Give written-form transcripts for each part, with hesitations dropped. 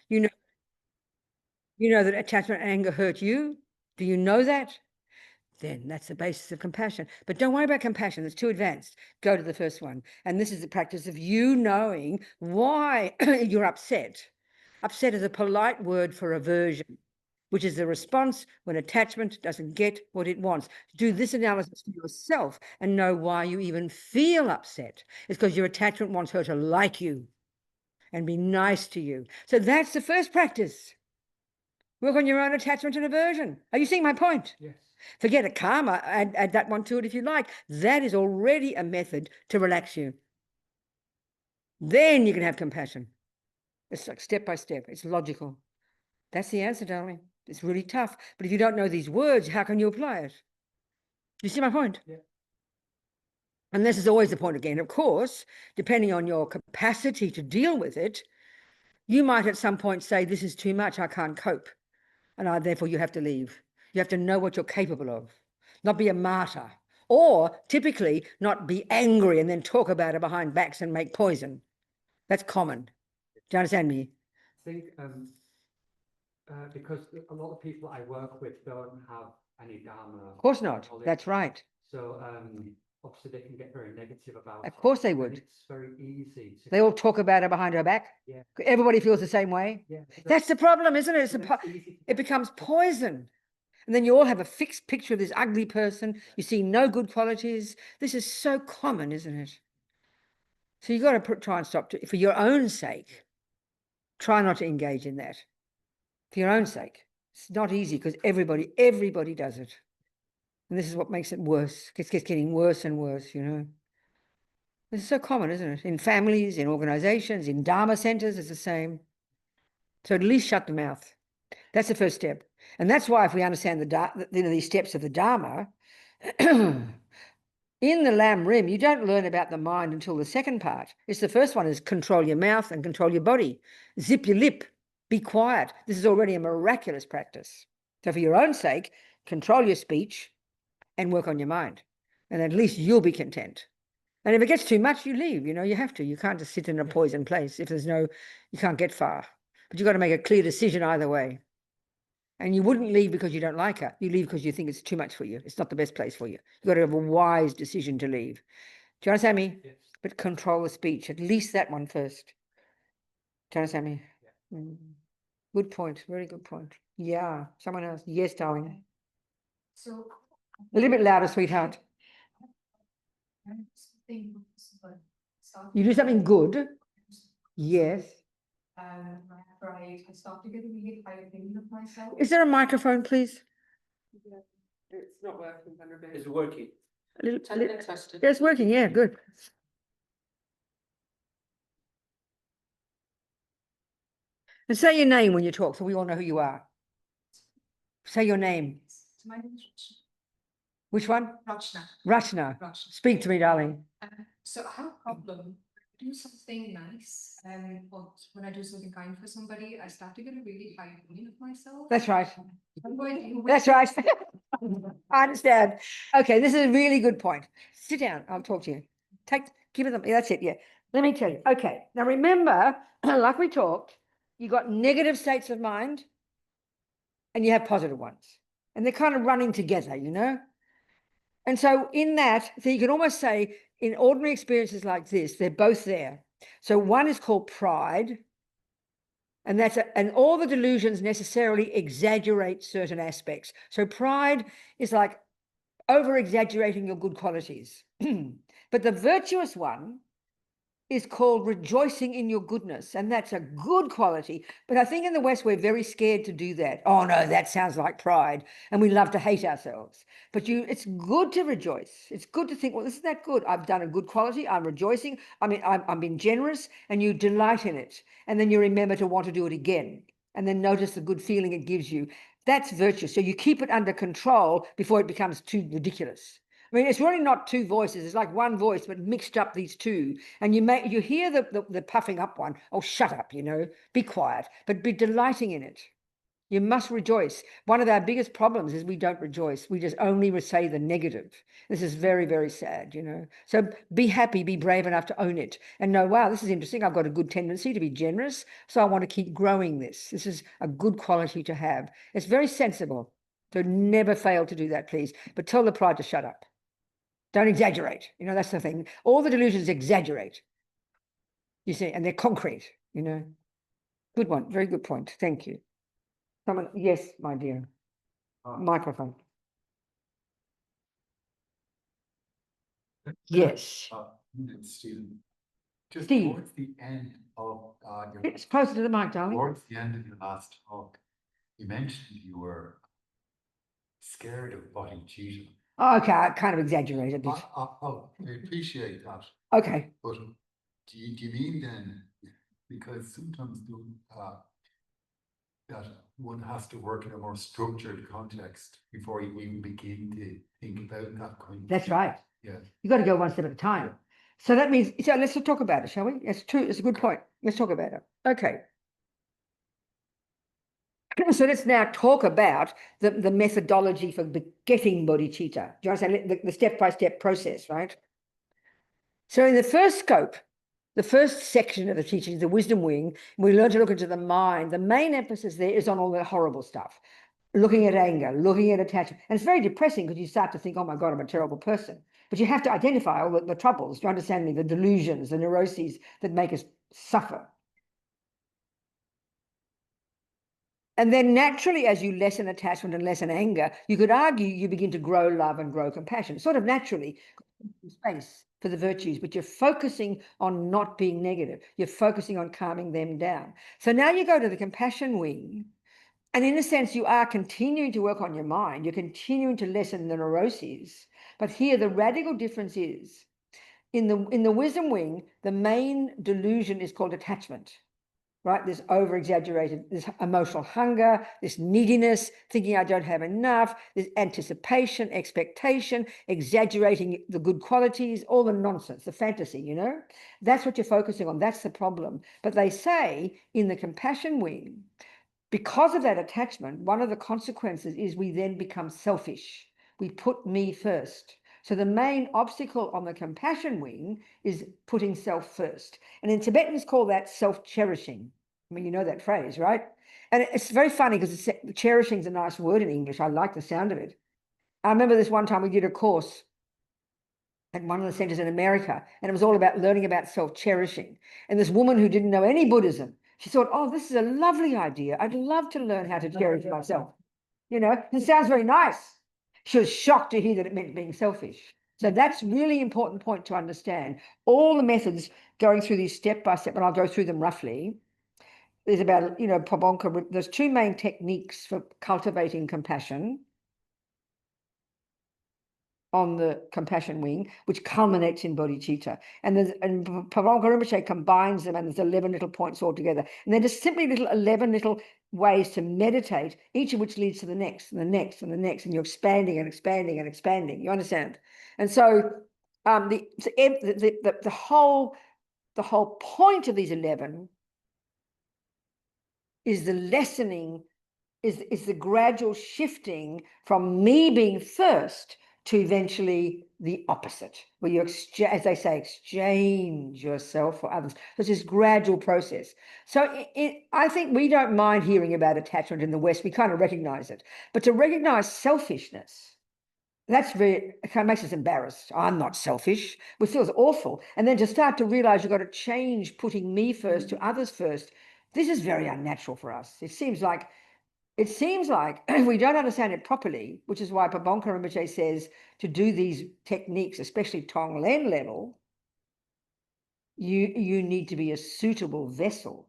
You know that attachment and anger hurt you. Do you know that? Then that's the basis of compassion. But don't worry about compassion. It's too advanced. Go to the first one. And this is the practice of you knowing why you're upset. Upset is a polite word for aversion, which is the response when attachment doesn't get what it wants. Do this analysis for yourself and know why you even feel upset. It's because your attachment wants her to like you and be nice to you. So that's the first practice. Work on your own attachment and aversion. Are you seeing my point? Yes. Forget a karma, add that one to it if you like. That is already a method to relax you. Then you can have compassion. It's like step by step. It's logical. That's the answer, darling. It's really tough. But if you don't know these words, how can you apply it? You see my point? Yeah. And this is always the point again. Of course, depending on your capacity to deal with it, you might at some point say, this is too much, I can't cope. And therefore you have to leave. You have to know what you're capable of, not be a martyr, or typically not be angry and then talk about it behind backs and make poison. That's common. Do you understand me? I think because a lot of people I work with don't have any dharma. Of course not. knowledge. That's right. So obviously they can get very negative about it. Of course they would. It's very easy to. They all talk about it behind her back. Yeah. Everybody feels the same way. Yeah. That's the problem, isn't it? It becomes poison. And then you all have a fixed picture of this ugly person. You see no good qualities. This is so common, isn't it? So you've got to try and stop for your own sake. Try not to engage in that. For your own sake. It's not easy because everybody does it. And this is what makes it worse. It gets getting worse and worse, you know. This is so common, isn't it? In families, in organizations, in Dharma centers, it's the same. So at least shut the mouth. That's the first step. And that's why if we understand these steps of the Dharma, in the Lam Rim, you don't learn about the mind until the second part. It's the first one is control your mouth and control your body. Zip your lip. Be quiet. This is already a miraculous practice. So for your own sake, control your speech and work on your mind. And at least you'll be content. And if it gets too much, you leave. You know, you have to. You can't just sit in a poison place. If there's no, you can't get far. But you've got to make a clear decision either way. And you wouldn't leave because you don't like her. You leave because you think it's too much for you. It's not the best place for you. You've got to have a wise decision to leave. Do you understand me? Yes. But control the speech. At least that one first. Do you understand me? Yeah. Good point. Very good point. Yeah. Someone else. Yes, darling. So A little bit louder, sweetheart. You do something good. Yes. I start to get a really high opinion of myself. Is there a microphone, please? Yeah. It's not working, Venerable. It's working. A little, Tested. yeah, it's working. Yeah, good. And say your name when you talk so we all know who you are. Say your name. My name is Which one? Rachna. Rachna. Rachna. Speak to me, darling. So I have a problem. I do something nice, or when I do something kind for somebody, I start to get a really high opinion of myself. That's right. I'm going, That's right. I understand. Okay, this is a really good point. Sit down. I'll talk to you. Give it them. Yeah, that's it. Yeah. Let me tell you. Okay. Now remember, like we talked, you got negative states of mind and you have positive ones. And they're kind of running together, you know? And so in that, so you can almost say in ordinary experiences like this, they're both there. So one is called pride. And and all the delusions necessarily exaggerate certain aspects. So pride is like over exaggerating your good qualities. But the virtuous one is called rejoicing in your goodness. And that's a good quality. But I think in the West, we're very scared to do that. Oh no, that sounds like pride. And we love to hate ourselves. But it's good to rejoice. It's good to think, well, isn't that good? I've done a good quality. I'm rejoicing. I mean, I'm being generous, and you delight in it. And then you remember to want to do it again. And then notice the good feeling it gives you. That's virtue. So you keep it under control before it becomes too ridiculous. I mean, it's really not two voices. It's like one voice, but mixed up these two. And you hear the puffing up one. Oh, shut up, you know, be quiet, but be delighting in it. You must rejoice. One of our biggest problems is we don't rejoice. We just only say the negative. This is very, very sad, you know. So be happy, be brave enough to own it and know, wow, this is interesting. I've got a good tendency to be generous. So I want to keep growing this. This is a good quality to have. It's very sensible. So never fail to do that, please. But tell the pride to shut up. Don't exaggerate. You know, that's the thing. All the delusions exaggerate. You see, and they're concrete, you know. Good one. Very good point. Thank you. Someone, yes, my dear. Microphone. Yes. Stephen, just Steve. towards the end of your It's closer to the mic, darling. towards the end of your last talk, you mentioned you were scared of bodhicitta. Oh, okay, I kind of exaggerated this. I appreciate that. Okay. But do you mean then, because sometimes that one has to work in a more structured context before you even begin to think about that kind of That's thing? right. Yeah. You've got to go one step at a time. So that means, so let's talk about it, shall we? It's true. It's a good point. Let's talk about it. Okay. So let's now talk about the methodology for getting bodhicitta. Do you understand the step-by-step process, right? So in the first scope, the first section of the teaching is the wisdom wing. We learn to look into the mind. The main emphasis there is on all the horrible stuff. Looking at anger, looking at attachment. And it's very depressing because you start to think, oh my God, I'm a terrible person. But you have to identify all the troubles, do you understand me? The delusions, the neuroses that make us suffer. And then naturally, as you lessen attachment and lessen anger, you could argue you begin to grow love and grow compassion, sort of naturally, space for the virtues, but you're focusing on not being negative. You're focusing on calming them down. So now you go to the compassion wing, and in a sense, you are continuing to work on your mind. You're continuing to lessen the neuroses. But here, the radical difference is, in the wisdom wing, the main delusion is called attachment. Right? This over-exaggerated, this emotional hunger, this neediness, thinking I don't have enough, this anticipation, expectation, exaggerating the good qualities, all the nonsense, the fantasy, you know? That's what you're focusing on. That's the problem. But they say in the compassion wing, because of that attachment, one of the consequences is we then become selfish. We put me first. So the main obstacle on the compassion wing is putting self first. And in Tibetan, it's called that self-cherishing. I mean, you know that phrase, right? And it's very funny because cherishing is a nice word in English. I like the sound of it. I remember this one time we did a course at one of the centers in America, and it was all about learning about self-cherishing. And this woman who didn't know any Buddhism, she thought, oh, this is a lovely idea. I'd love to learn how to cherish myself. You know, it sounds very nice. She was shocked to hear that it meant being selfish. So that's really important point to understand. All the methods going through these step by step, and I'll go through them roughly. There's about, you know, Pabonka, there's two main techniques for cultivating compassion on the compassion wing, which culminates in bodhicitta. And Pabonka Rinpoche combines them, and there's 11 little points altogether. And they're just simply 11 little ways to meditate, each of which leads to the next, and the next, and the next, and you're expanding and expanding and expanding. You understand? And so the whole point of these 11 is the lessening, is the gradual shifting from me being first to eventually the opposite, where you, as they say, exchange yourself for others. It's this gradual process. So I think we don't mind hearing about attachment in the West. We kind of recognize it. But to recognize selfishness, that's very, it kind of makes us embarrassed. I'm not selfish. It feels awful. And then to start to realize you've got to change putting me first to others first, this is very unnatural for us. It seems like we don't understand it properly, which is why Pabonka Rinpoche says to do these techniques, especially Tonglen level, you need to be a suitable vessel.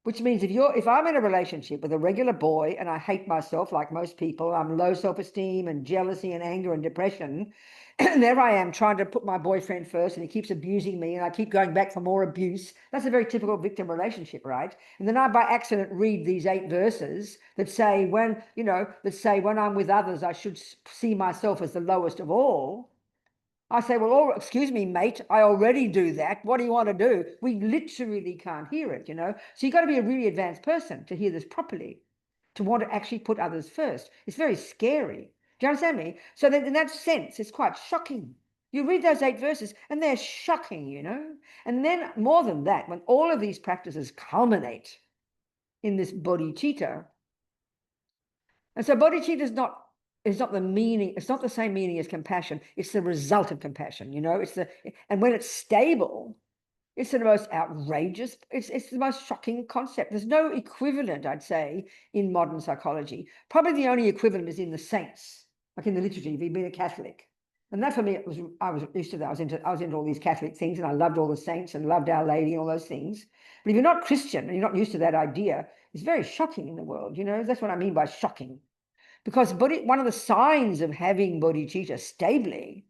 Which means if I'm in a relationship with a regular boy and I hate myself like most people, I'm low self-esteem and jealousy and anger and depression, and there I am trying to put my boyfriend first and he keeps abusing me and I keep going back for more abuse. That's a very typical victim relationship, right? And then I by accident read these 8 verses that say when I'm with others, I should see myself as the lowest of all. I say, well, oh, excuse me, mate, I already do that. What do you want to do? We literally can't hear it, you know. So you've got to be a really advanced person to hear this properly. to want to actually put others first. It's very scary. Do you understand me? So then in that sense, it's quite shocking. You read those 8 verses and they're shocking, you know. And then more than that, when all of these practices culminate in this bodhicitta, and so bodhicitta is not the meaning, it's not the same meaning as compassion, it's the result of compassion, you know. And when it's stable, it's the most outrageous, it's the most shocking concept. There's no equivalent, I'd say, in modern psychology. Probably the only equivalent is in the saints, like in the liturgy, if you've been a Catholic. And that for me, I was used to that. I was into all these Catholic things, and I loved all the saints and loved Our Lady and all those things. But if you're not Christian and you're not used to that idea, it's very shocking in the world, you know. That's what I mean by shocking. Because one of the signs of having bodhicitta stably,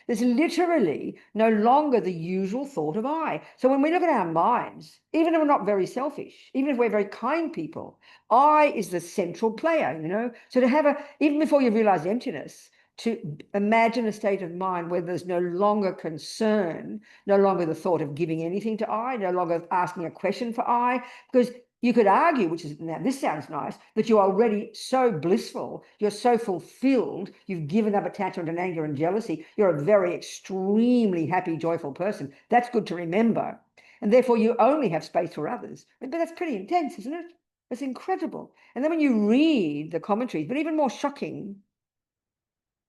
there's literally no longer the usual thought of I. So when we look at our minds, even if we're not very selfish, even if we're very kind people, I is the central player, you know. So to have even before you realize emptiness, to imagine a state of mind where there's no longer concern, no longer the thought of giving anything to I, no longer asking a question for I, because you could argue, which is, now this sounds nice, that you're already so blissful, you're so fulfilled, you've given up attachment and anger and jealousy, you're a very extremely happy, joyful person. That's good to remember. And therefore you only have space for others. But that's pretty intense, isn't it? It's incredible. And then when you read the commentaries, but even more shocking,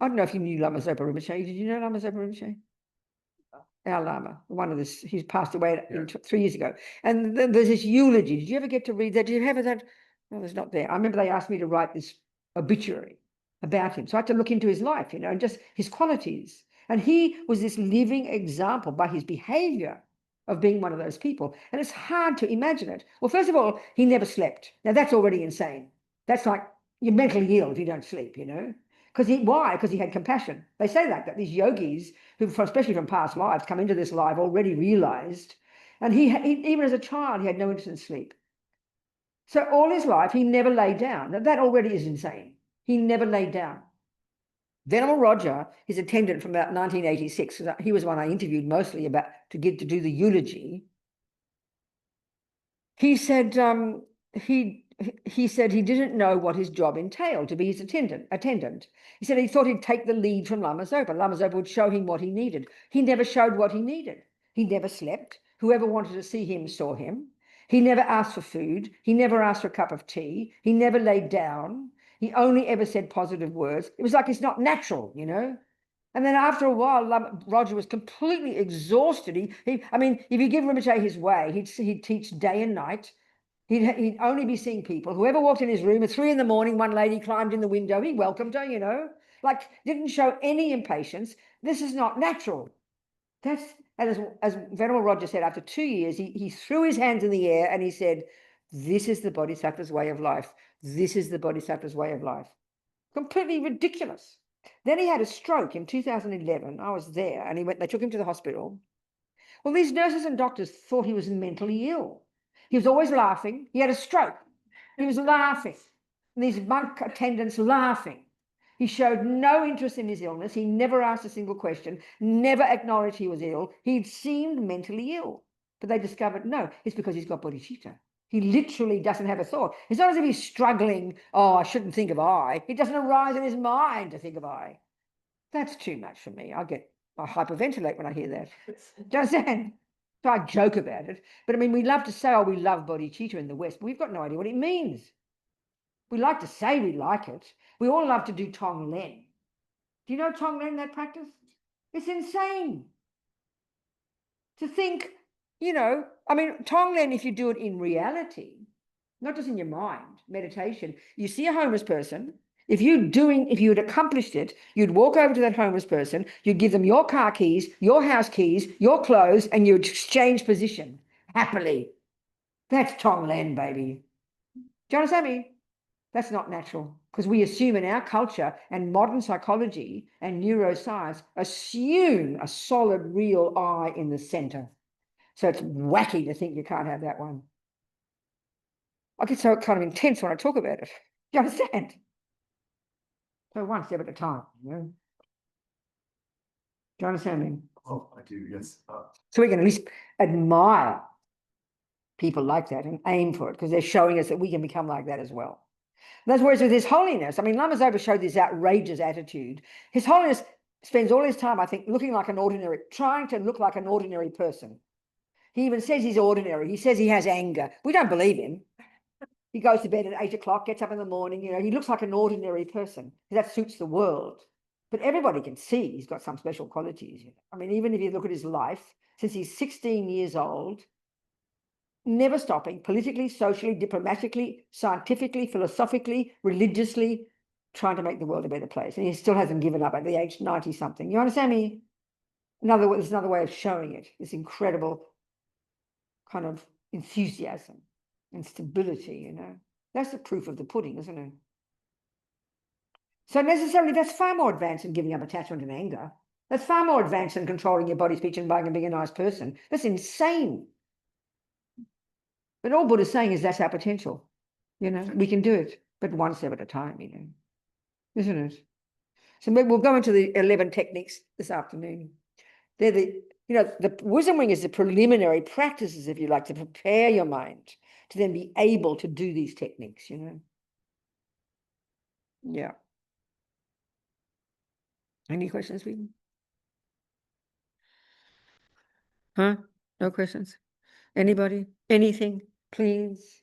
I don't know if you knew Lama Zopa Rinpoche. Did you know Lama Zopa Rinpoche? Our Lama, one of this, he's passed away 3 years ago. And then there's this eulogy. Did you ever get to read that? Did you have that? No, it's not there. I remember they asked me to write this obituary about him. So I had to look into his life, you know, and just his qualities. And he was this living example by his behavior of being one of those people. And it's hard to imagine it. Well, first of all, he never slept. Now that's already insane. That's like you're mentally ill if you don't sleep, you know. Why? Because he had compassion. They say that these yogis, who, especially from past lives, come into this life already realized. And he even as a child, he had no interest in sleep. So all his life, he never laid down. Now, that already is insane. He never laid down. Venerable Roger, his attendant from about 1986, he was one I interviewed mostly about to do the eulogy. He said he said he didn't know what his job entailed to be his attendant. He said he thought he'd take the lead from Lama Zopa. Lama Zopa would show him what he needed. He never showed what he needed. He never slept. Whoever wanted to see him saw him. He never asked for food. He never asked for a cup of tea. He never laid down. He only ever said positive words. It was like it's not natural, you know. And then after a while, Roger was completely exhausted. I mean, if you give Rinpoche his way, he'd teach day and night. He'd only be seeing people. Whoever walked in his room at 3 a.m, one lady climbed in the window. He welcomed her, you know, like didn't show any impatience. This is not natural. As Venerable Roger said, after 2 years, he threw his hands in the air and he said, this is the Bodhisattva's way of life. This is the Bodhisattva's way of life. Completely ridiculous. Then he had a stroke in 2011. I was there and they took him to the hospital. Well, these nurses and doctors thought he was mentally ill. He was always laughing. He had a stroke. He was laughing. And these monk attendants laughing. He showed no interest in his illness. He never asked a single question, never acknowledged he was ill. He'd seemed mentally ill. But they discovered, no, it's because he's got bodhicitta. He literally doesn't have a thought. It's not as if he's struggling, oh, I shouldn't think of I. It doesn't arise in his mind to think of I. That's too much for me. I hyperventilate when I hear that. Do you understand? So I joke about it. But I mean, we love to say, oh, we love bodhicitta in the West, but we've got no idea what it means. We like to say we like it. We all love to do Tonglen. Do you know Tonglen, that practice? It's insane. To think, you know, I mean, Tonglen, if you do it in reality, not just in your mind, meditation, you see a homeless person. If you'd accomplished it, you'd walk over to that homeless person, you'd give them your car keys, your house keys, your clothes, and you'd exchange position happily. That's Tonglen, baby. Do you understand me? That's not natural, because we assume in our culture and modern psychology and neuroscience assume a solid, real I in the center. So it's wacky to think you can't have that one. I get so kind of intense when I talk about it. Do you understand? So one step at a time, you know. Do you understand me? Oh, I do, yes. So we can at least admire people like that and aim for it, because they're showing us that we can become like that as well. That's whereas with His Holiness, I mean, Lama Zopa showed this outrageous attitude. His Holiness spends all his time, I think, trying to look like an ordinary person. He even says he's ordinary. He says he has anger. We don't believe him. He goes to bed at 8 o'clock, gets up in the morning, he looks like an ordinary person. That suits the world. But everybody can see he's got some special qualities. I mean, even if you look at his life, since he's 16 years old, never stopping, politically, socially, diplomatically, scientifically, philosophically, religiously, trying to make the world a better place. And he still hasn't given up at the age 90-something. You understand me? There's another way of showing it, this incredible kind of enthusiasm and stability, That's the proof of the pudding, isn't it? So necessarily, that's far more advanced than giving up attachment and anger. That's far more advanced than controlling your body, speech, and mind and being a nice person. That's insane. But all Buddha's saying is that's our potential. We can do it, but one step at a time, isn't it? So maybe we'll go into the 11 techniques this afternoon. They're the wisdom wing is the preliminary practices, if you like, to prepare your mind to then be able to do these techniques, Yeah. Any questions, people? Huh? No questions? Anybody? Anything? Please?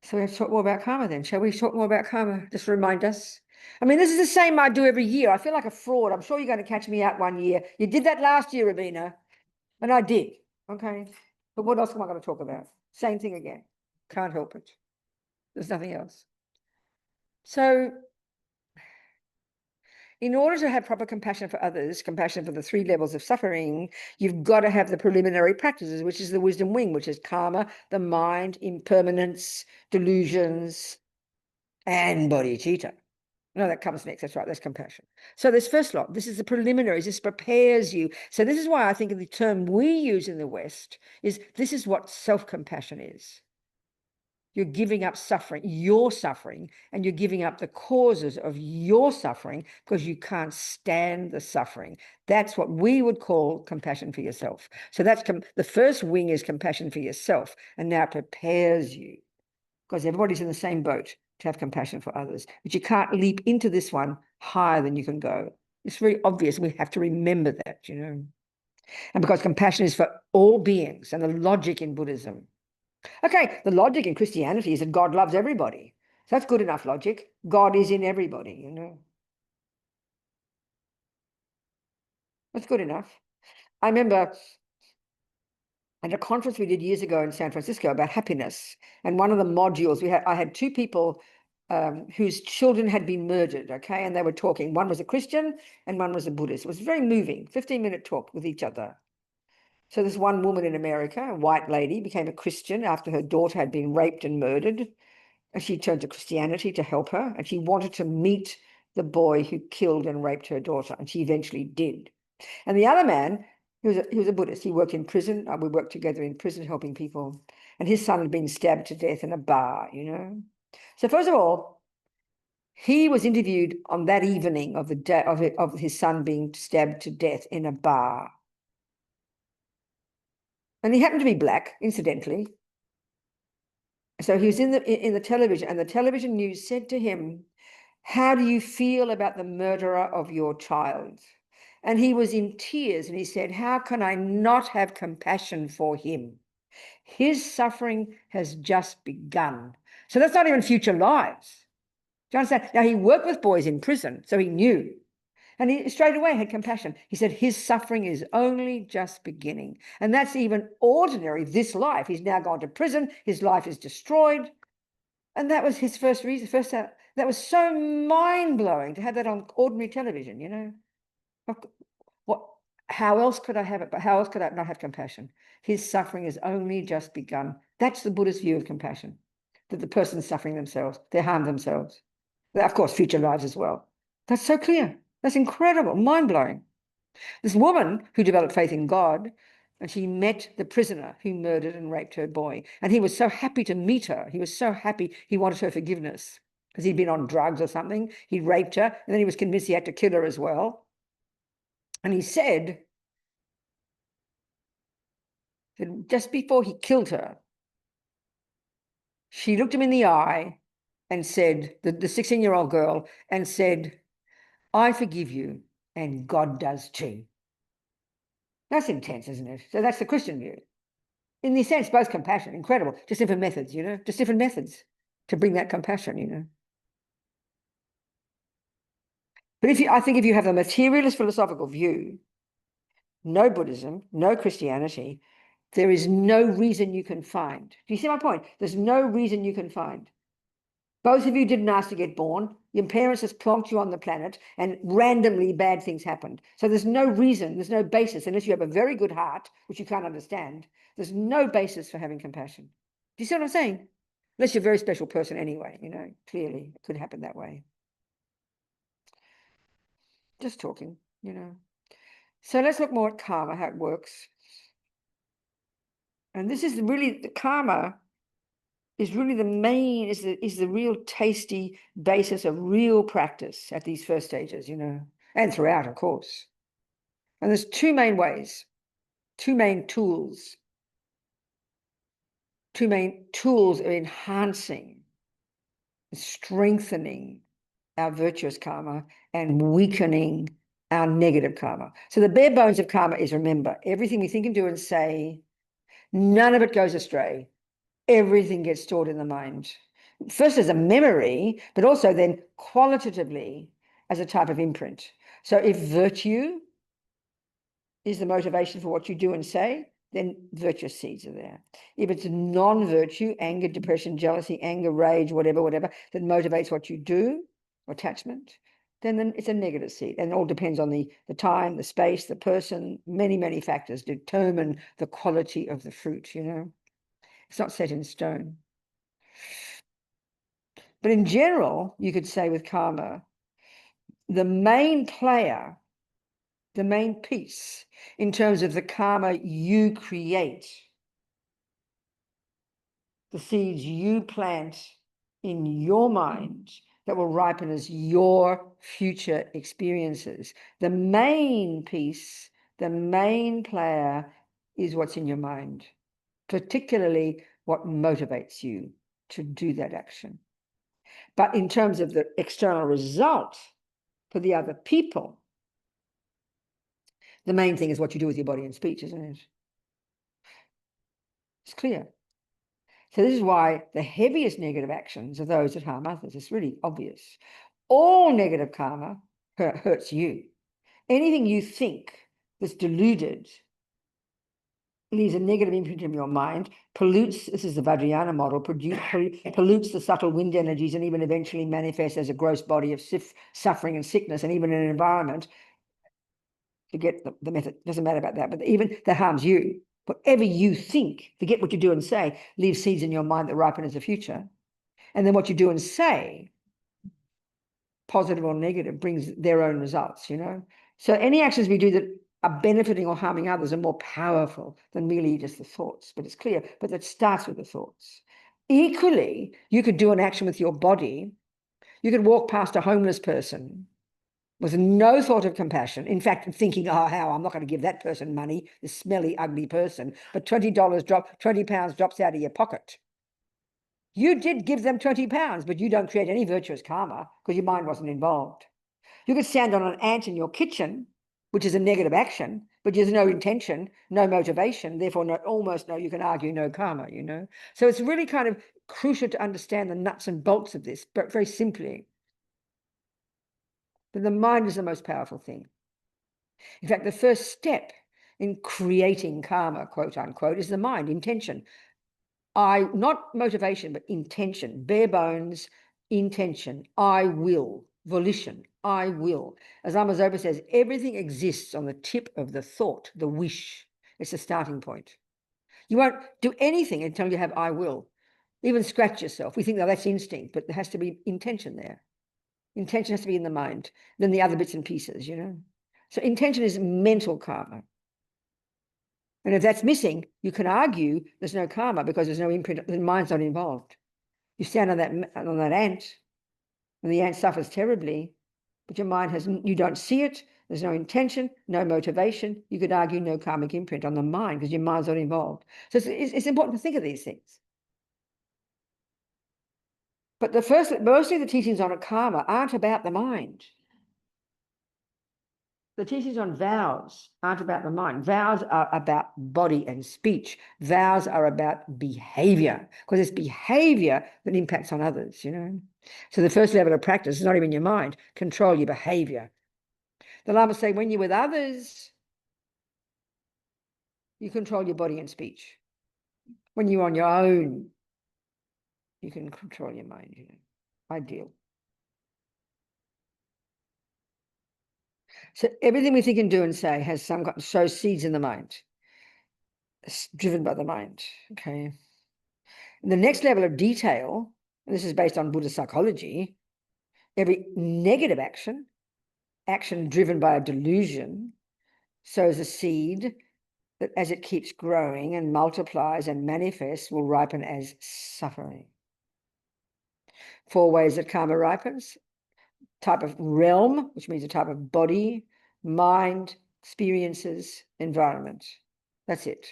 So we have to talk more about karma then. Shall we talk more about karma? Just remind us. I mean, this is the same I do every year. I feel like a fraud. I'm sure you're going to catch me out one year. You did that last year, Robina. And I did. Okay. But what else am I going to talk about? Same thing again. Can't help it. There's nothing else. So in order to have proper compassion for others, compassion for the 3 levels of suffering, you've got to have the preliminary practices, which is the wisdom wing, which is karma, the mind, impermanence, delusions, and bodhicitta. No, that comes next. That's right. That's compassion. So this first lot, this is the preliminaries. This prepares you. So this is why I think the term we use in the West is this is what self-compassion is. You're giving up suffering, your suffering, and you're giving up the causes of your suffering because you can't stand the suffering. That's what we would call compassion for yourself. So that's the first wing is compassion for yourself, and now it prepares you because everybody's in the same boat to have compassion for others. But you can't leap into this one higher than you can go. It's very obvious. We have to remember that, And because compassion is for all beings, and the logic in Buddhism. Okay, the logic in Christianity is that God loves everybody. So that's good enough logic. God is in everybody, That's good enough. I remember at a conference we did years ago in San Francisco about happiness, and one of the modules I had 2 people whose children had been murdered, okay, and they were talking. One was a Christian and one was a Buddhist. It was very moving, 15-minute talk with each other. So this one woman in America, a white lady, became a Christian after her daughter had been raped and murdered. And she turned to Christianity to help her, and she wanted to meet the boy who killed and raped her daughter, and she eventually did. And the other man, he was a Buddhist. He worked in prison. We worked together in prison helping people. And his son had been stabbed to death in a bar, So first of all, he was interviewed on that evening of the day of his son being stabbed to death in a bar. And he happened to be black, incidentally. So he was in the television, and the television news said to him, "How do you feel about the murderer of your child?" And he was in tears, and he said, "How can I not have compassion for him? His suffering has just begun." So that's not even future lives. Do you understand? Now, he worked with boys in prison, so he knew. And he straight away had compassion. He said, his suffering is only just beginning. And that's even ordinary, this life. He's now gone to prison. His life is destroyed. And that was his first reason. That was so mind-blowing to have that on ordinary television, How else could I have it? But how else could I not have compassion? His suffering has only just begun. That's the Buddhist view of compassion, that the person's suffering themselves. They harm themselves. Of course, future lives as well. That's so clear. That's incredible, mind-blowing. This woman who developed faith in God, and she met the prisoner who murdered and raped her boy. And he was so happy to meet her. He was so happy he wanted her forgiveness because he'd been on drugs or something. He raped her, and then he was convinced he had to kill her as well. And he said that just before he killed her, she looked him in the eye and said, the 16-year-old girl, and said, I forgive you, and God does too. That's intense, isn't it? So that's the Christian view. In the sense, both compassion, incredible, just different methods, you know, just different methods to bring that compassion, you know. But I think if you have a materialist philosophical view, no Buddhism, no Christianity, there is no reason you can find. Do you see my point? There's no reason you can find. Both of you didn't ask to get born. Your parents just plonked you on the planet and randomly bad things happened. So there's no reason, there's no basis, unless you have a very good heart, which you can't understand. There's no basis for having compassion. Do you see what I'm saying? Unless you're a very special person anyway, you know, clearly it could happen that way. Just talking, you know. So let's look more at karma, how it works. And this is really, the karma is really the main, is the real tasty basis of real practice at these first stages, you know, and throughout, of course. And there's two main ways, two main tools of enhancing, strengthening our virtuous karma and weakening our negative karma. So the bare bones of karma is, remember, everything we think and do and say, none of it goes astray. Everything gets stored in the mind. First as a memory, but also then qualitatively as a type of imprint. So if virtue is the motivation for what you do and say, then virtuous seeds are there. If it's non-virtue, anger, depression, jealousy, anger, rage, whatever, that motivates what you do, or attachment, then it's a negative seed. And it all depends on the time, the space, the person, many factors determine the quality of the fruit, you know. It's not set in stone. But in general, you could say with karma, the main player, the main piece in terms of the karma you create, the seeds you plant in your mind that will ripen as your future experiences. The main piece, the main player is what's in your mind, particularly what motivates you to do that action. But in terms of the external result for the other people, the main thing is what you do with your body and speech, isn't it? It's clear. So this is why the heaviest negative actions are those that harm others. It's really obvious. All negative karma hurts you. Anything you think that's deluded leaves a negative imprint in your mind, pollutes, this is the Vajrayana model, pollutes the subtle wind energies and even eventually manifests as a gross body of suffering and sickness, and even in an environment, forget the method, doesn't matter about that, but even that harms you. Whatever you think, forget what you do and say, leaves seeds in your mind that ripen as a future. And then what you do and say, positive or negative, brings their own results, you know? So any actions we do that are benefiting or harming others are more powerful than merely just the thoughts, but it's clear, but that starts with the thoughts. Equally, you could do an action with your body. You could walk past a homeless person with no thought of compassion. In fact, thinking, oh, how, I'm not going to give that person money, this smelly, ugly person, but £20 20 pounds drops out of your pocket. You did give them £20, but you don't create any virtuous karma because your mind wasn't involved. You could stand on an ant in your kitchen, which is a negative action, but there's no intention, no motivation, therefore almost no, you can argue no karma, you know. So it's really kind of crucial to understand the nuts and bolts of this, but very simply. But the mind is the most powerful thing. In fact, the first step in creating karma, quote unquote, is the mind, intention. Not motivation, but intention, bare bones, intention, I will, volition, I will. As Lama Zopa says, everything exists on the tip of the thought, the wish. It's the starting point. You won't do anything until you have I will. Even scratch yourself. We think, no, that's instinct, but there has to be intention there. Intention has to be in the mind, then the other bits and pieces, you know. So intention is mental karma. And if that's missing, you can argue there's no karma because there's no imprint, the mind's not involved. You stand on that ant, and the ant suffers terribly, but your mind you don't see it, there's no intention, no motivation. You could argue no karmic imprint on the mind because your mind's not involved. So it's important to think of these things. But mostly the teachings on karma aren't about the mind. The teachings on vows aren't about the mind. Vows are about body and speech. Vows are about behavior, because it's behavior that impacts on others, you know. So the first level of practice is not even your mind. Control your behavior. The Lama say when you're with others, you control your body and speech. When you're on your own, you can control your mind, you know. Ideal. So everything we think and do and say has shows seeds in the mind. It's driven by the mind. Okay. And the next level of detail, and this is based on Buddhist psychology, every negative action driven by a delusion, sows a seed that as it keeps growing and multiplies and manifests will ripen as suffering. 4 ways that karma ripens: type of realm, which means a type of body, mind, experiences, environment. That's it.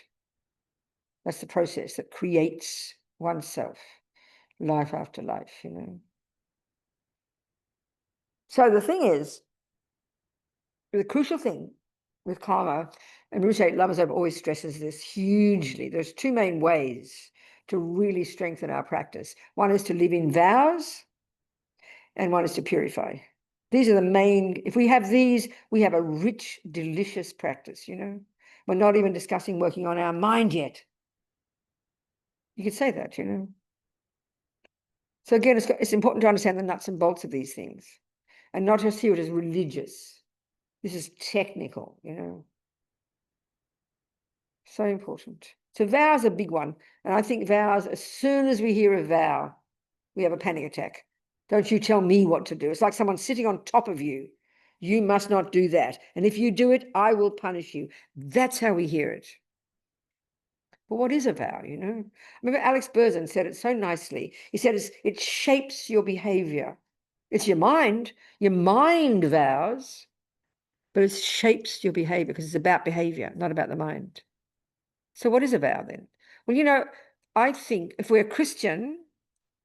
That's the process that creates oneself, life after life, you know. So the thing is, the crucial thing with karma, and Rinpoche Lama always stresses this hugely, there's 2 main ways to really strengthen our practice. One is to live in vows, and one is to purify. These are the main, if we have these, we have a rich, delicious practice, you know. We're not even discussing working on our mind yet. You could say that, you know. So again, it's important to understand the nuts and bolts of these things and not just see it as religious. This is technical, you know. So important. So vows are a big one. And I think vows, as soon as we hear a vow, we have a panic attack. Don't you tell me what to do. It's like someone sitting on top of you. You must not do that. And if you do it, I will punish you. That's how we hear it. But what is a vow, you know? I remember Alex Berzin said it so nicely. He said it shapes your behavior. It's your mind. Your mind vows, but it shapes your behavior because it's about behavior, not about the mind. So what is a vow then? Well, you know, I think if we're Christian,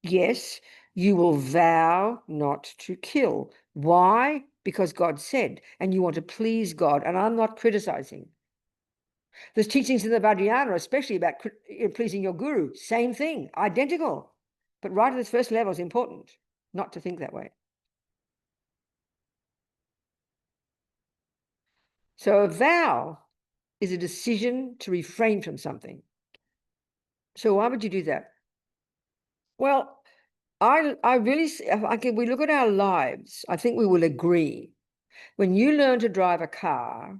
yes, you will vow not to kill. Why? Because God said, and you want to please God. And I'm not criticizing. There's teachings in the Vajrayana, especially about pleasing your guru. Same thing, identical. But right at this first level is important, not to think that way. So a vow is a decision to refrain from something. So why would you do that? Well, I really, if we look at our lives, I think we will agree. When you learn to drive a car,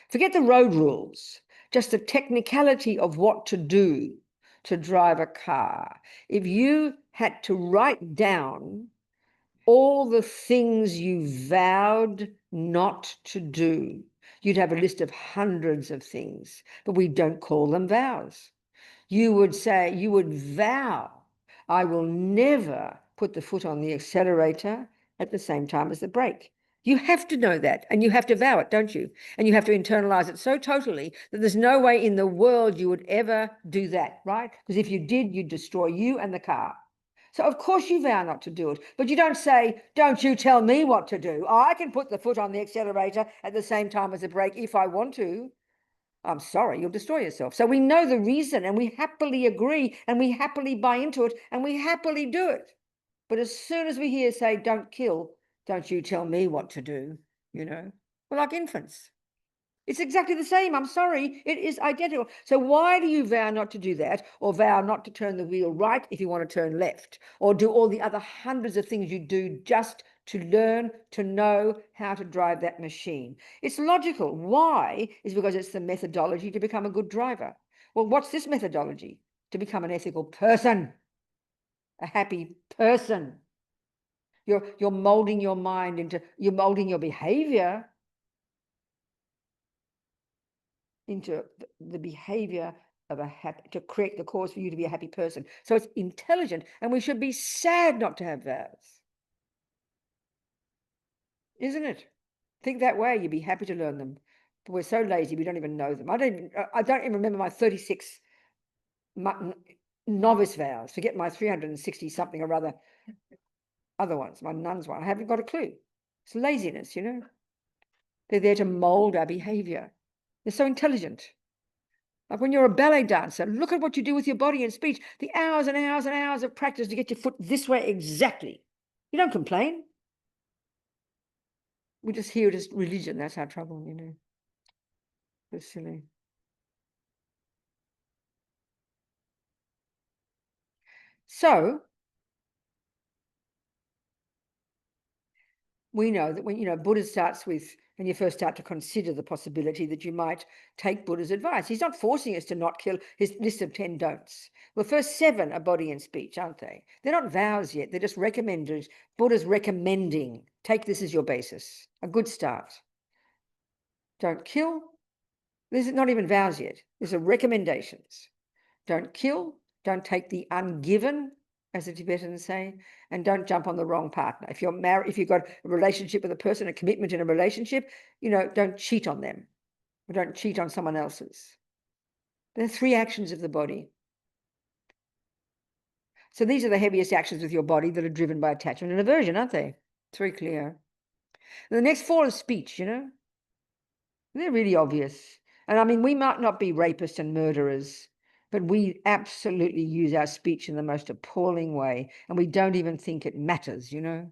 forget the road rules, just the technicality of what to do to drive a car. If you had to write down all the things you vowed not to do, you'd have a list of hundreds of things, but we don't call them vows. You would say, you would vow, I will never put the foot on the accelerator at the same time as the brake. You have to know that, and you have to vow it, don't you? And you have to internalize it so totally that there's no way in the world you would ever do that, right? Because if you did, you'd destroy you and the car. So of course you vow not to do it, but you don't say, don't you tell me what to do. I can put the foot on the accelerator at the same time as the brake if I want to. I'm sorry, you'll destroy yourself. So we know the reason and we happily agree and we happily buy into it and we happily do it. But as soon as we hear say, don't kill, don't you tell me what to do, you know, we're like infants. It's exactly the same. I'm sorry. It is identical. So why do you vow not to do that, or vow not to turn the wheel right if you want to turn left, or do all the other hundreds of things you do just to learn to know how to drive that machine? It's logical. Why? Is because it's the methodology to become a good driver. Well, what's this methodology? To become an ethical person, a happy person. You're molding your mind into, you're molding your behavior into the behavior of a happy, to create the cause for you to be a happy person. So it's intelligent, and we should be sad not to have vows. Isn't it? Think that way, you'd be happy to learn them. But we're so lazy, we don't even know them. I don't even remember my 36 novice vows. Forget my 360 something or other ones, my nun's one. I haven't got a clue. It's laziness, you know. They're there to mold our behavior. They're so intelligent. Like when you're a ballet dancer, look at what you do with your body and speech. The hours and hours and hours of practice to get your foot this way exactly. You don't complain. We just hear it as religion. That's our trouble, you know. So silly. So we know that when, you know, Buddha starts with, when you first start to consider the possibility that you might take Buddha's advice. He's not forcing us to not kill. His list of 10 don'ts. Well, the first 7 are body and speech, aren't they? They're not vows yet. They're just recommended. Buddha's recommending. Take this as your basis. A good start. Don't kill. This is not even vows yet. These are recommendations. Don't kill. Don't take the ungiven, as the Tibetans say, and don't jump on the wrong partner. If you're married, if you've got a relationship with a person, a commitment in a relationship, you know, don't cheat on them, or don't cheat on someone else's. There are 3 actions of the body. So these are the heaviest actions with your body that are driven by attachment and aversion, aren't they? It's very clear. And the next 4 is speech, you know. They're really obvious. And I mean, we might not be rapists and murderers, but we absolutely use our speech in the most appalling way, and we don't even think it matters, you know.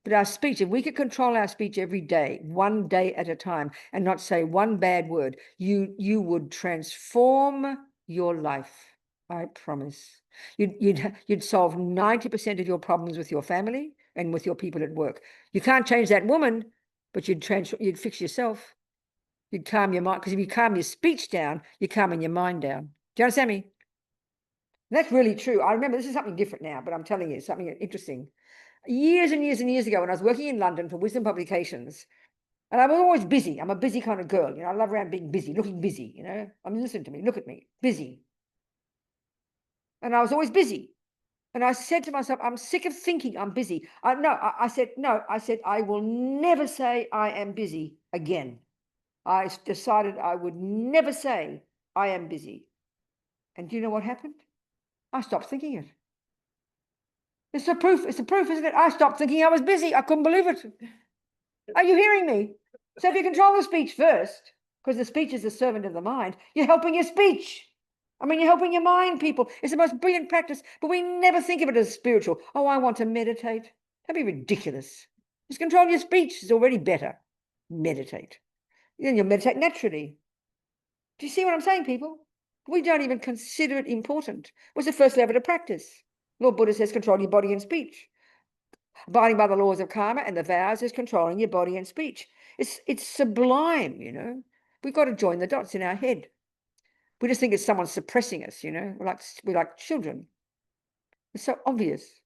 But our speech, if we could control our speech every day, one day at a time, and not say one bad word, you would transform your life. I promise. You'd solve 90% of your problems with your family and with your people at work. You can't change that woman, but you'd fix yourself. You'd calm your mind, because if you calm your speech down, you're calming your mind down. Do you understand me? That's really true. I remember, this is something different now, but I'm telling you, something interesting. Years and years and years ago, when I was working in London for Wisdom Publications, and I was always busy. I'm a busy kind of girl. You know, I love around being busy, looking busy, you know. I mean, listen to me, look at me, busy. And I was always busy. And I said to myself, I'm sick of thinking I'm busy. I said, I will never say I am busy again. I decided I would never say I am busy. And do you know what happened? I stopped thinking it. It's the proof, isn't it? I stopped thinking I was busy. I couldn't believe it. Are you hearing me? So if you control the speech first, because the speech is the servant of the mind, you're helping your speech. I mean, you're helping your mind, people. It's the most brilliant practice, but we never think of it as spiritual. Oh, I want to meditate. That'd be ridiculous. Just control your speech. It's already better. Meditate. Then you'll meditate naturally. Do you see what I'm saying, people? We don't even consider it important. What's the first level of practice? Lord Buddha says control your body and speech. Abiding by the laws of karma and the vows is controlling your body and speech. It's sublime, you know. We've got to join the dots in our head. We just think it's someone suppressing us, you know. We're like children. It's so obvious.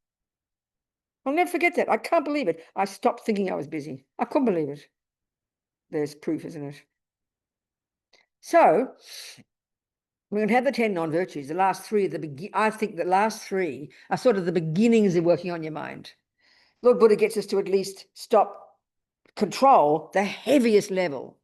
I'll never forget that. I can't believe it. I stopped thinking I was busy. I couldn't believe it. There's proof, isn't it? So we're going to have the 10 non-virtues. The last 3 are I think the last 3 are sort of the beginnings of working on your mind. Lord Buddha gets us to at least control the heaviest level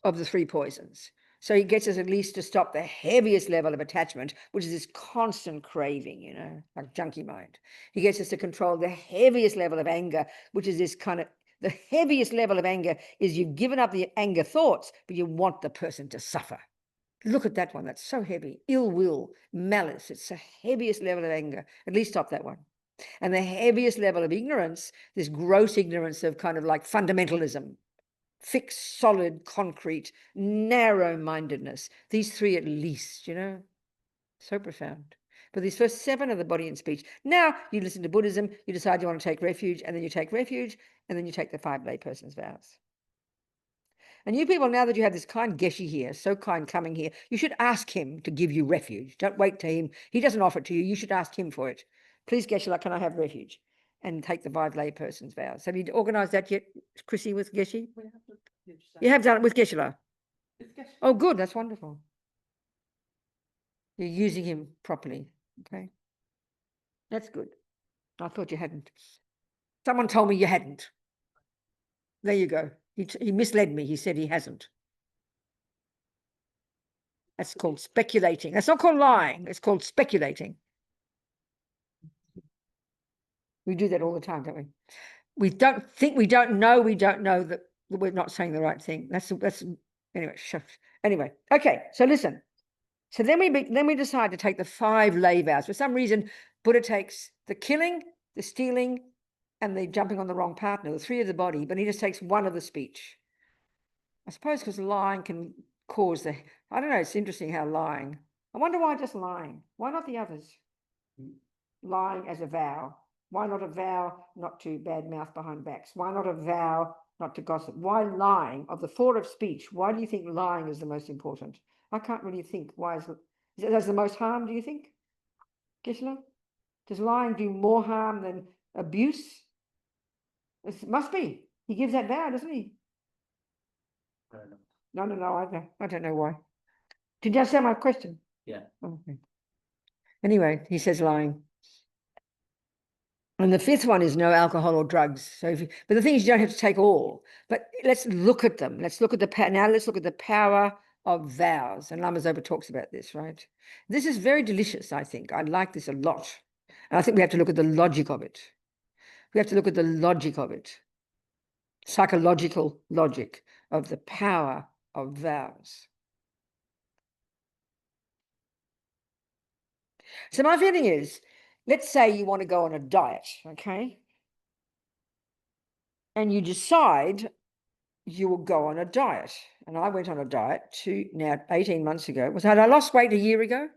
of the 3 poisons. So he gets us at least to stop the heaviest level of attachment, which is this constant craving, you know, like junkie mind. He gets us to control the heaviest level of anger, which is this kind of, the heaviest level of anger is you've given up the anger thoughts, but you want the person to suffer. Look at that one. That's so heavy. Ill will, malice. It's the heaviest level of anger. At least stop that one. And the heaviest level of ignorance, this gross ignorance of kind of like fundamentalism, fixed, solid, concrete, narrow-mindedness. These 3 at least, you know, so profound. But these first 7 are the body and speech. Now you listen to Buddhism, you decide you want to take refuge, and then you take refuge, and then you take the 5 layperson's vows. And you people, now that you have this kind Geshe here, so kind coming here, you should ask him to give you refuge. Don't wait to him. He doesn't offer it to you. You should ask him for it. Please, Geshe, can I have refuge? And take the 5 layperson's vows. Have you organised that yet, Chrissy, with Geshe? You have done it with Geshe. Oh, good. That's wonderful. You're using him properly. Okay. That's good. I thought you hadn't. Someone told me you hadn't. There you go. He misled me. He said he hasn't. That's called speculating. That's not called lying. It's called speculating. We do that all the time, don't we? We don't think, we don't know that we're not saying the right thing. That's anyway. Anyway, okay. So listen. So then we decide to take the 5 lay vows. For some reason, Buddha takes the killing, the stealing, and the jumping on the wrong partner, the 3 of the body, but he just takes 1 of the speech. I suppose because lying can cause the, I don't know, it's interesting how lying. I wonder why just lying? Why not the others? Lying as a vow. Why not a vow not to badmouth behind backs? Why not a vow not to gossip? Why lying? Of the 4 of speech, why do you think lying is the most important? I can't really think. Why is it does the most harm, do you think? Gisela? Does lying do more harm than abuse? It must be. He gives that vow, doesn't he? No, I don't know why. Did you understand my question? Yeah. Okay. Anyway, he says lying. And the 5th one is no alcohol or drugs. So, but the thing is, you don't have to take all. But let's look at them. Let's look at let's look at the power of vows. And Lama Zopa talks about this, right? This is very delicious, I think. I like this a lot. And I think we have to look at the logic of it. We have to look at the logic of it. Psychological logic of the power of vows. So my feeling is, let's say you want to go on a diet, okay? And you decide you will go on a diet. And I went on a diet 18 months ago. Had I lost weight a year ago?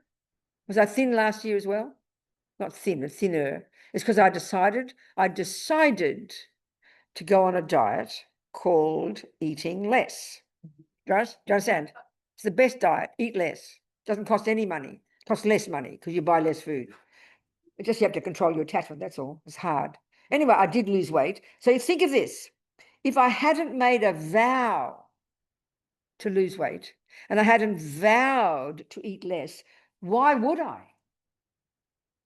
Was I thin last year as well? Not thin, but thinner. It's because I decided to go on a diet called eating less. Do you understand? It's the best diet. Eat less. Doesn't cost any money. It costs less money because you buy less food. It just you have to control your attachment. That's all. It's hard. Anyway, I did lose weight. So think of this. If I hadn't made a vow to lose weight and I hadn't vowed to eat less, why would I?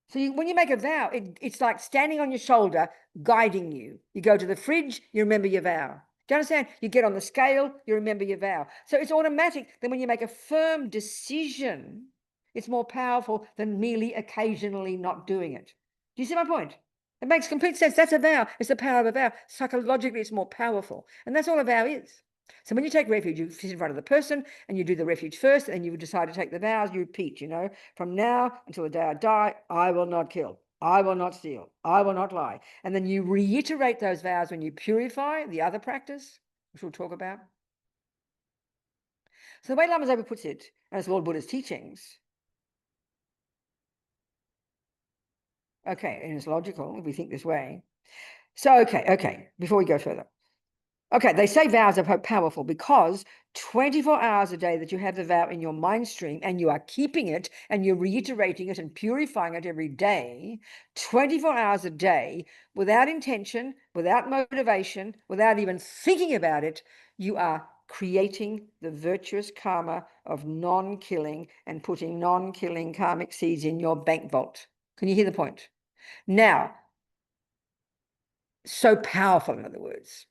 So when you make a vow, it's like standing on your shoulder, guiding you. You go to the fridge, you remember your vow. Do you understand? You get on the scale, you remember your vow. So it's automatic that when you make a firm decision, it's more powerful than merely occasionally not doing it. Do you see my point? It makes complete sense. That's a vow. It's the power of a vow. Psychologically, it's more powerful. And that's all a vow is. So when you take refuge, you sit in front of the person and you do the refuge first, and you decide to take the vows, you repeat, from now until the day I die, I will not kill. I will not steal. I will not lie. And then you reiterate those vows when you purify the other practice, which we'll talk about. So the way Lama Zopa puts it, and it's Lord Buddha's teachings, okay, and it's logical if we think this way. So, okay, before we go further. Okay, they say vows are powerful because 24 hours a day that you have the vow in your mind stream and you are keeping it and you're reiterating it and purifying it every day, 24 hours a day, without intention, without motivation, without even thinking about it, you are creating the virtuous karma of non-killing and putting non-killing karmic seeds in your bank vault. Can you hear the point? Now, so powerful, in other words.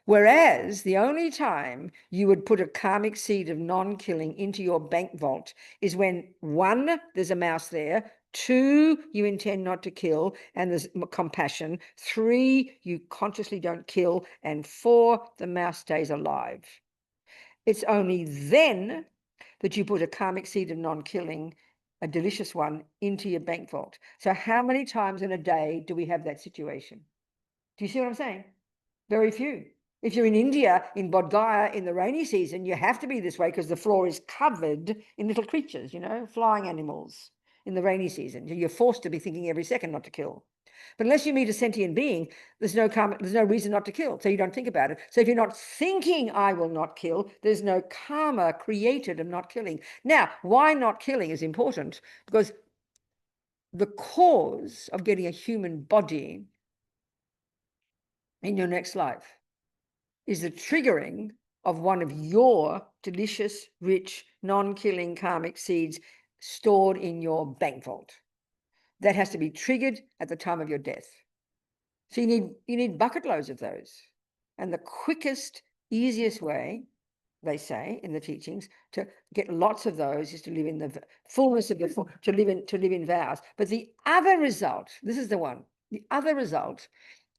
Whereas the only time you would put a karmic seed of non-killing into your bank vault is when 1, there's a mouse there, 2, you intend not to kill and there's compassion, 3, you consciously don't kill, and 4, the mouse stays alive. It's only then that you put a karmic seed of non-killing, a delicious one, into your bank vault. So how many times in a day do we have that situation? Do you see what I'm saying? Very few. If you're in India, in Bodh Gaya, in the rainy season, you have to be this way because the floor is covered in little creatures, flying animals in the rainy season. You're forced to be thinking every second not to kill. But unless you meet a sentient being, there's no reason not to kill. So you don't think about it. So if you're not thinking, I will not kill, there's no karma created of not killing. Now, why not killing is important because the cause of getting a human body in your next life is the triggering of one of your delicious, rich, non-killing karmic seeds stored in your bank vault. That has to be triggered at the time of your death. So you need bucket loads of those. And the quickest, easiest way, they say in the teachings, to get lots of those is to live in the fullness of to live in vows. But the other result, this is the one, The other result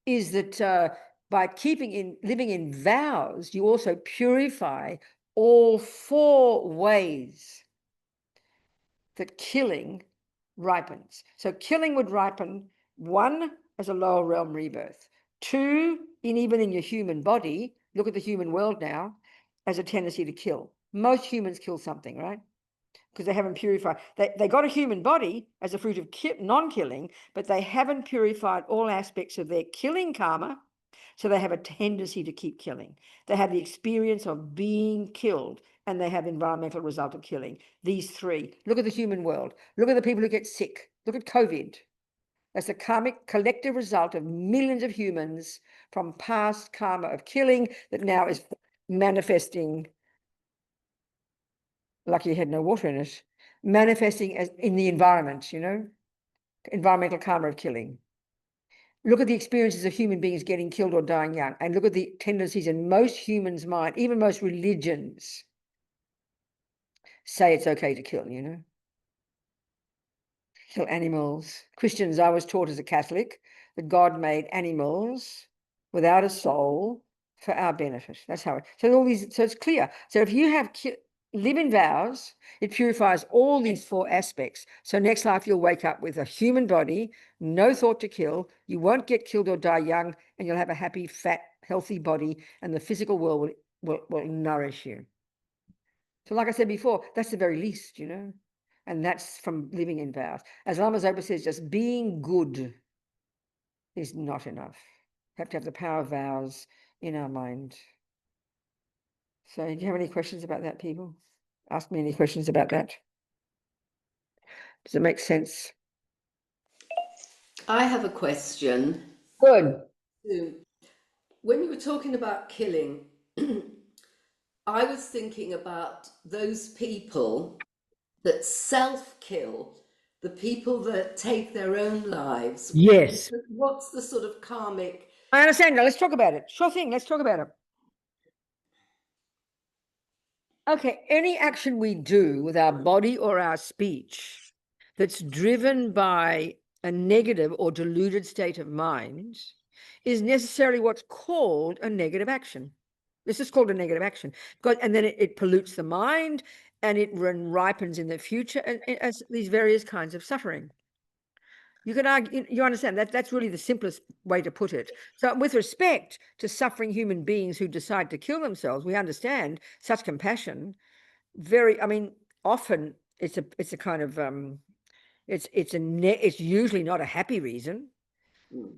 is that by living in vows, you also purify all 4 ways that killing ripens. So killing would ripen, 1, as a lower realm rebirth, 2, even in your human body, look at the human world now, as a tendency to kill. Most humans kill something, right? Because they haven't purified. They got a human body as a fruit of non-killing, but they haven't purified all aspects of their killing karma, so they have a tendency to keep killing. They have the experience of being killed, and they have environmental result of killing. These 3. Look at the human world. Look at the people who get sick. Look at COVID. That's a karmic collective result of millions of humans from past karma of killing that now is manifesting. Lucky you had no water in it, manifesting as in the environment, environmental karma of killing. Look at the experiences of human beings getting killed or dying young, and look at the tendencies in most humans' mind, even most religions say it's okay to kill, Kill animals. Christians, I was taught as a Catholic that God made animals without a soul for our benefit. That's how so it's clear. So if you live in vows, it purifies all these 4 aspects. So next life you'll wake up with a human body, no thought to kill, you won't get killed or die young, and you'll have a happy, fat, healthy body, and the physical world will nourish you. So like I said before, that's the very least, and that's from living in vows. As Lama Zopa says, just being good is not enough. You have to have the power of vows in our mind. So do you have any questions about that, people? Ask me any questions about that. Does it make sense? I have a question. Good. When you were talking about killing, I was thinking about those people that self-kill, the people that take their own lives. Yes. What's the sort of karmic? I understand. Now let's talk about it. Sure thing. Let's talk about it. Okay. Any action we do with our body or our speech that's driven by a negative or deluded state of mind is necessarily what's called a negative action. This is called a negative action, and then it pollutes the mind, and it ripens in the future as these various kinds of suffering. You can argue, you understand that that's really the simplest way to put it. So with respect to suffering human beings who decide to kill themselves, we understand such compassion. Often it's a kind of it's usually not a happy reason.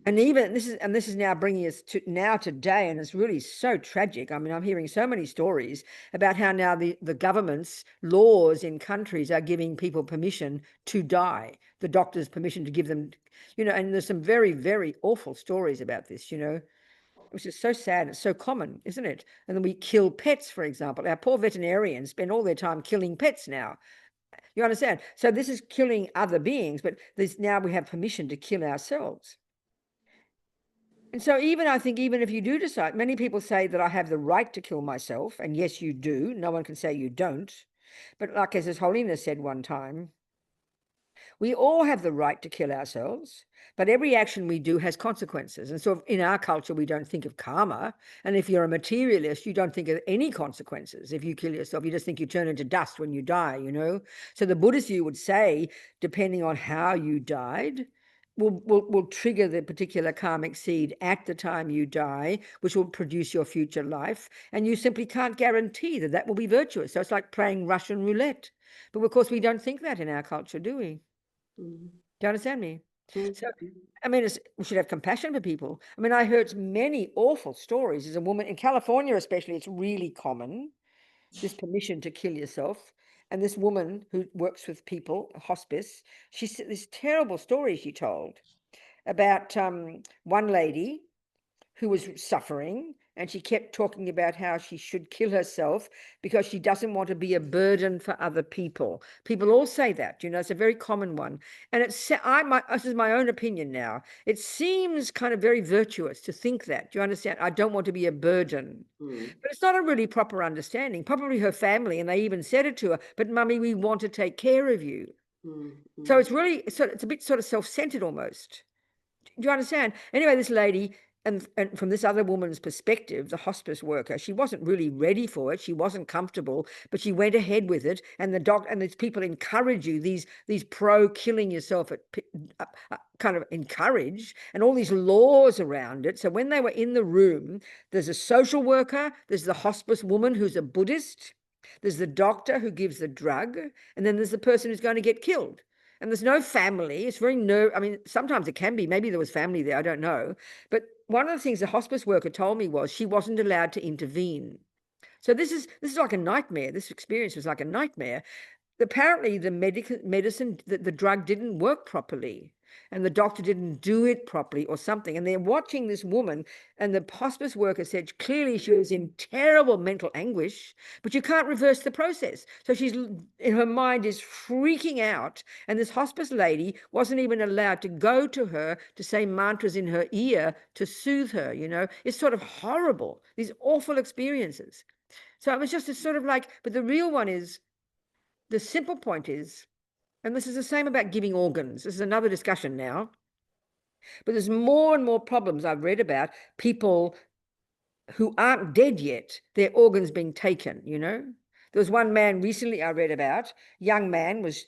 And even this is now bringing us to today, and it's really so tragic. I mean, I'm hearing so many stories about how now the government's laws in countries are giving people permission to die, the doctors permission to give them, and there's some very, very awful stories about this, which is so sad. It's so common, isn't it? And then we kill pets, for example. Our poor veterinarians spend all their time killing pets now. You understand? So this is killing other beings, but now we have permission to kill ourselves. And so I think even if you do decide, many people say that I have the right to kill myself. And yes, you do. No one can say you don't. But like as His Holiness said one time, we all have the right to kill ourselves, but every action we do has consequences. And so in our culture, we don't think of karma. And if you're a materialist, you don't think of any consequences. If you kill yourself, you just think you turn into dust when you die, So the Buddhist view would say, depending on how you died, will trigger the particular karmic seed at the time you die, which will produce your future life. And you simply can't guarantee that will be virtuous. So it's like playing Russian roulette. But of course, we don't think that in our culture, do we? Do you understand me? So, we should have compassion for people. I heard many awful stories. As a woman in California, especially, it's really common, this permission to kill yourself. And this woman who works with people, hospice, she said this terrible story she told about one lady who was suffering, and she kept talking about how she should kill herself because she doesn't want to be a burden for other people. People all say that, it's a very common one. And this is my own opinion now. It seems kind of very virtuous to think that. Do you understand? I don't want to be a burden. But it's not a really proper understanding. Probably her family, and they even said it to her, but Mummy, we want to take care of you. So it's really, it's a bit sort of self-centered almost. Do you understand? Anyway, this lady, and from this other woman's perspective, the hospice worker, she wasn't really ready for it. She wasn't comfortable, but she went ahead with it. And and these people encourage you, these pro killing yourself kind of encourage, and all these laws around it. So when they were in the room, there's a social worker, there's the hospice woman who's a Buddhist, there's the doctor who gives the drug, and then there's the person who's going to get killed. And there's no family. It's very I mean, sometimes it can be. Maybe there was family there. I don't know. But one of the things the hospice worker told me was she wasn't allowed to intervene. So this is like a nightmare. This experience was like a nightmare. Apparently, the medicine, the drug didn't work properly, and the doctor didn't do it properly or something. And they're watching this woman, and the hospice worker said clearly she was in terrible mental anguish, but you can't reverse the process. So she's in her mind is freaking out, and this hospice lady wasn't even allowed to go to her to say mantras in her ear to soothe her. You know, it's sort of horrible, these awful experiences. So it was just, it's sort of like, but the real one is, the simple point is, and this is the same about giving organs. This is another discussion now. But there's more and more problems I've read about people who aren't dead yet, their organs being taken, you know. There was one man recently I read about, young man was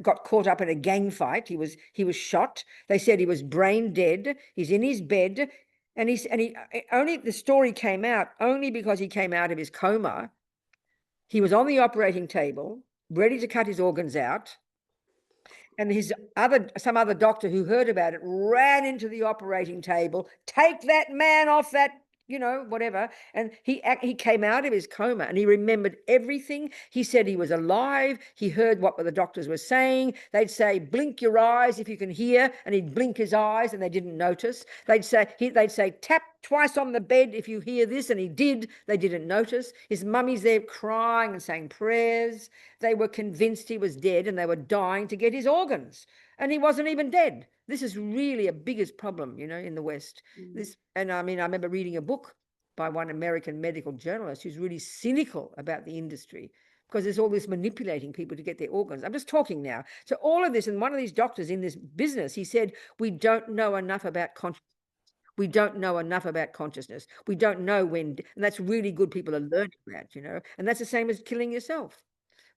got caught up in a gang fight. He was shot. They said he was brain dead. He's in his bed. And he only, the story came out only because he came out of his coma. He was on the operating table, ready to cut his organs out. And some other doctor who heard about it ran into the operating table, take that man off that, you know, whatever. And he came out of his coma and he remembered everything. He said he was alive. He heard what the doctors were saying. They'd say, blink your eyes if you can hear. And he'd blink his eyes and they didn't notice. They'd say, tap twice on the bed if you hear this. And he did. They didn't notice. His mummy's there crying and saying prayers. They were convinced he was dead and they were dying to get his organs. And he wasn't even dead. This is really a biggest problem, you know, in the West. And I mean, I remember reading a book by one American medical journalist who's really cynical about the industry because there's all this manipulating people to get their organs. I'm just talking now. So all of this, and one of these doctors in this business, he said, we don't know enough about consciousness. We don't know enough about consciousness. We don't know when, and that's really good people are learning that, you know, and that's the same as killing yourself.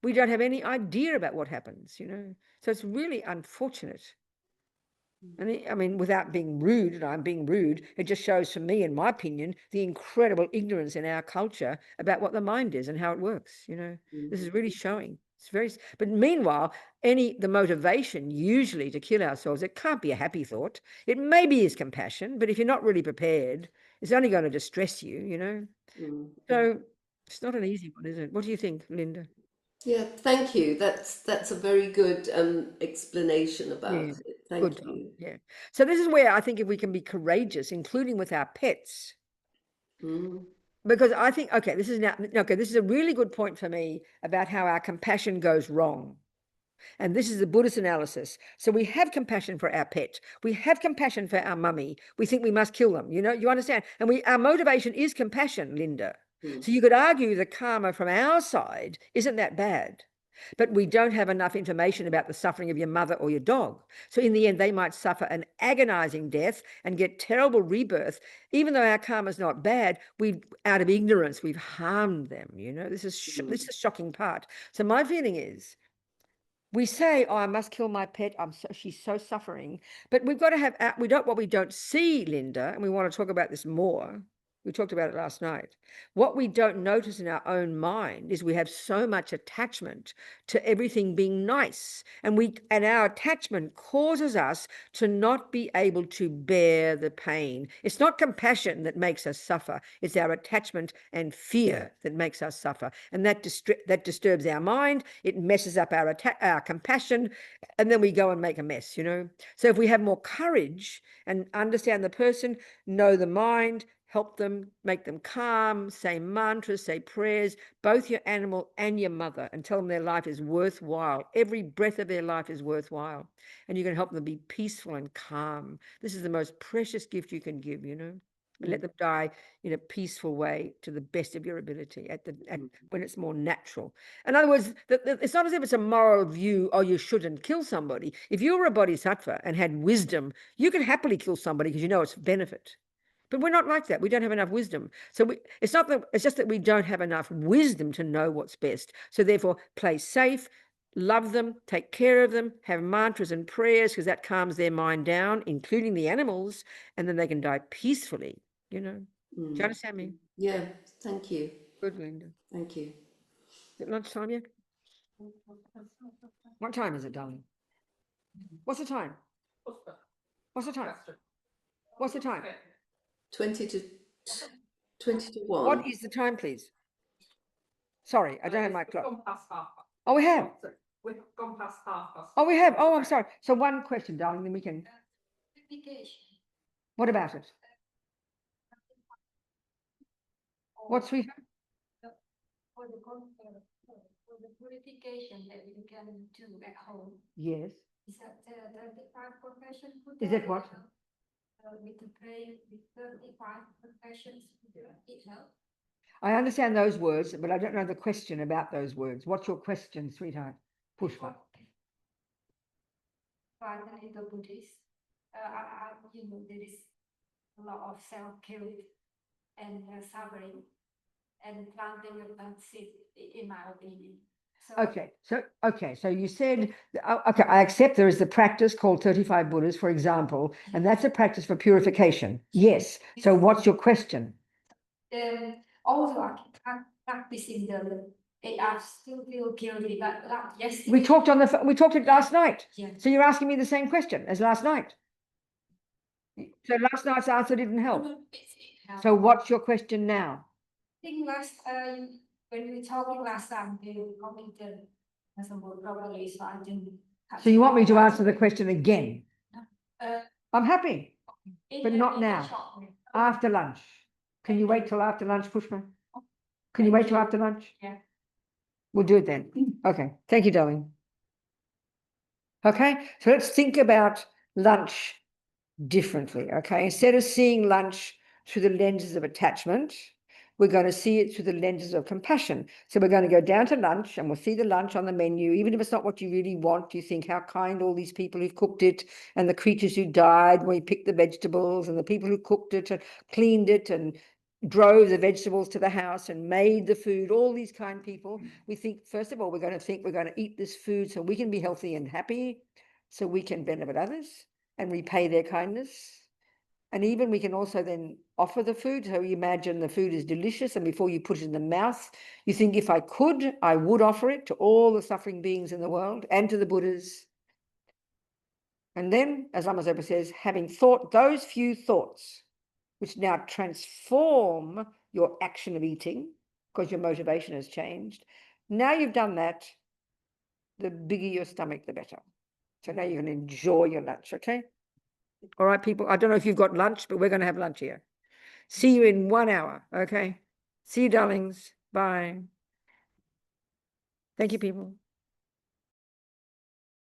We don't have any idea about what happens, you know. So it's really unfortunate. And I mean, without being rude, and I'm being rude, it just shows for me, in my opinion, the incredible ignorance in our culture about what the mind is and how it works, you know. This is really showing. It's very, but meanwhile, the motivation usually to kill ourselves, it can't be a happy thought. It maybe is compassion, but if you're not really prepared, it's only going to distress you, you know. So it's not an easy one, is it? What do you think, Linda? Yeah, thank you. That's a very good explanation about it. Thank you. Yeah. So this is where I think if we can be courageous, including with our pets, because I think, okay, this is a really good point for me about how our compassion goes wrong. And this is the Buddhist analysis. So we have compassion for our pet. We have compassion for our mummy. We think we must kill them. You know, you understand? And our motivation is compassion, Linda. So you could argue the karma from our side isn't that bad, but we don't have enough information about the suffering of your mother or your dog. So in the end, they might suffer an agonizing death and get terrible rebirth. Even though our karma is not bad, out of ignorance, we've harmed them. You know, this is the shocking part. So my feeling is, we say, oh, I must kill my pet. She's so suffering. But we've got to have, what we don't see, Linda, and we want to talk about this more. We talked about it last night. What we don't notice in our own mind is we have so much attachment to everything being nice. And our attachment causes us to not be able to bear the pain. It's not compassion that makes us suffer. It's our attachment and fear that makes us suffer. And that disturbs our mind. It messes up our compassion. And then we go and make a mess, you know. So if we have more courage and understand the person, know the mind, help them, make them calm, say mantras, say prayers, both your animal and your mother, and tell them their life is worthwhile. Every breath of their life is worthwhile. And you can help them be peaceful and calm. This is the most precious gift you can give, you know. and let them die in a peaceful way to the best of your ability when it's more natural. In other words, it's not as if it's a moral view, oh, you shouldn't kill somebody. If you were a bodhisattva and had wisdom, you could happily kill somebody because you know it's benefit. But we're not like that. We don't have enough wisdom. So it's just that we don't have enough wisdom to know what's best. So therefore, play safe, love them, take care of them, have mantras and prayers, because that calms their mind down, including the animals, and then they can die peacefully, you know. Do you understand me? Yeah, thank you. Good, Linda. Thank you. Is it lunchtime yet? What time is it, darling? What's the time? What's the time? What's the time? 20 to 1. What is the time, please? Sorry, I don't have my clock. Oh, we have. We've gone past half. Oh, we have. Oh, I'm sorry. So one question, darling, then we can. What about it? What's we? For the purification that we can do at home. Yes. Is that the 35 professions? Is that what? With the prayer, with 35 professions, it helps. I understand those words, but I don't know the question about those words. What's your question, sweetheart? Pushpa. Finally, the Buddhist, there is a lot of self-kill and suffering and planting of seed, in my opinion. So you said, okay, I accept there is the practice called 35 Buddhas, for example, and that's a practice for purification. Yes. So what's your question? Also, I can practicing I still feel guilty, but like yesterday. We talked it last night. Yeah. So you're asking me the same question as last night. So last night's answer didn't help. So what's your question now? I think when we were talking last time, you commented probably, so I didn't. So you want me to answer the question again? I'm happy, but not now. After lunch. Can you wait till after lunch, Pushpa? Can you wait till after lunch? Yeah. We'll do it then. Okay. Thank you, darling. Okay. So let's think about lunch differently. Okay. Instead of seeing lunch through the lenses of attachment, we're going to see it through the lenses of compassion. So we're going to go down to lunch and we'll see the lunch on the menu. Even if it's not what you really want, you think how kind all these people who've cooked it and the creatures who died when we picked the vegetables and the people who cooked it and cleaned it and drove the vegetables to the house and made the food, all these kind people. We think, first of all, we're going to eat this food so we can be healthy and happy, so we can benefit others and repay their kindness. And even we can also then offer the food. So you imagine the food is delicious, and before you put it in the mouth, you think, if I could, I would offer it to all the suffering beings in the world and to the Buddhas. And then, as Lama Zopa says, having thought those few thoughts, which now transform your action of eating, because your motivation has changed. Now you've done that, the bigger your stomach, the better. So now you can enjoy your lunch, okay? All right, people, I don't know if you've got lunch, but we're going to have lunch here. See you in 1 hour, okay? See you, darlings. Bye. Thank you, people.